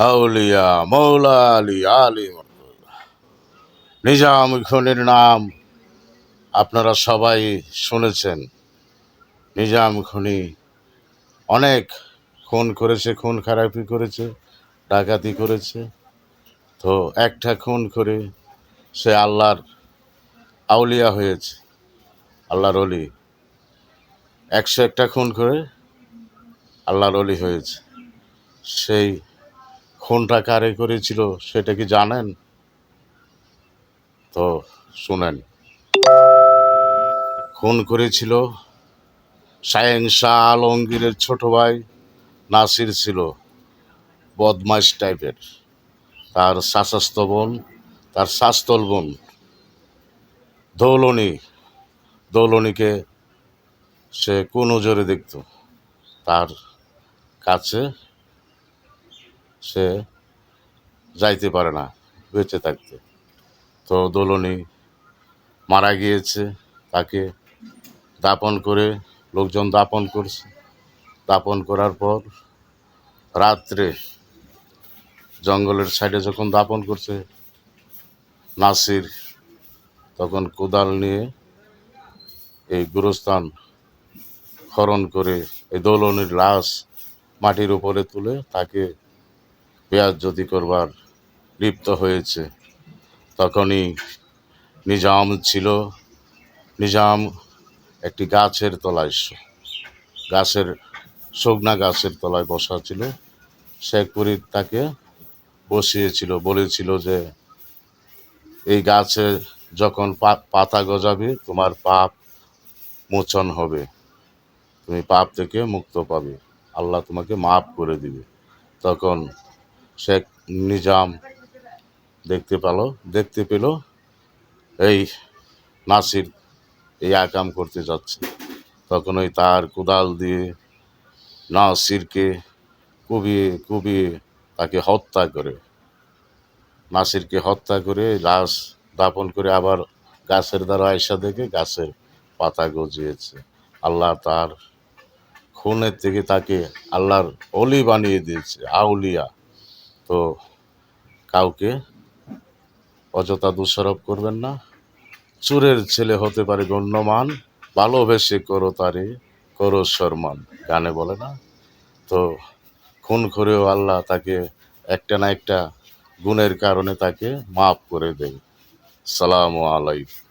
আউলিয়া মৌলা আলী আলী নিজাম খুনির নাম আপনারা সবাই শুনেছেন। নিজাম খুনি অনেক খুন করেছে, খুন খারাপি করেছে, ডাকাতি করেছে। তো একটা খুন করে সে আল্লাহর আউলিয়া হয়েছে, আল্লাহর অলি। 101টা খুন করে আল্লাহর অলি হয়েছে। সেই খুনটা কারে করেছিল সেটা কি জানেন? তো শুনেন। খুন করেছিল শাহেন শাহ আলমগীরের ছোট ভাই নাসির। ছিল বদমাইশ টাইপের। তার শাসাস্ত বোন, তার শাস্তল বোন দৌলনীকে সে কুনজরে দেখত। তার কাছে সে যাইতে পারে না বেঁচে থাকতে। তো দৌলনী মারা গিয়েছে, তাকে দাপন করে লোকজন দাপন করছে। দাপন করার পর রাত্রে জঙ্গলের সাইডে যখন দাপন করছে, নাসির তখন কোদাল নিয়ে এই গুরুস্থান খনন করে এই দৌলনীর লাশ মাটির উপরে তুলে তাকে বেয়াজ্জতি করবার লিপ্ত হয়েছে। তখনই নিজাম একটি গাছের তলায়, শুকনা গাছের তলায় বসা ছিল। শেখ ফরিদ তাকে বসিয়েছিল, বলেছিল যে এই গাছে যখন পাতা গজাবে তোমার পাপ মোচন হবে, তুমি পাপ থেকে মুক্ত পাবে, আল্লাহ তোমাকে মাফ করে দিবে। তখন শেখ নিজাম দেখতে পেল এই নাসির এই আকাম করতে যাচ্ছে। তখন ওই তার কোদাল দিয়ে নাসিরকে কুবিয়ে তাকে হত্যা করে, নাসিরকে হত্যা করে লাশ দাপন করে আবার গাছের দ্বারা আয়সা দেখে গাছের পাতা গজিয়েছে। আল্লাহ তার খুনের থেকে তাকে আল্লাহর অলি বানিয়ে দিয়েছে, আউলিয়া। তো কাউকে অযথা দোষারোপ করবেন না। চোরের ছেলে হতে পারে গণ্যমান, ভালোবেসে করো তারে করো সম্মান, গানে বলে না? তো খুন করেও আল্লাহ তাকে একটা না একটা গুণের কারণে তাকে মাফ করে দেয়। সালামু আলাইকুম।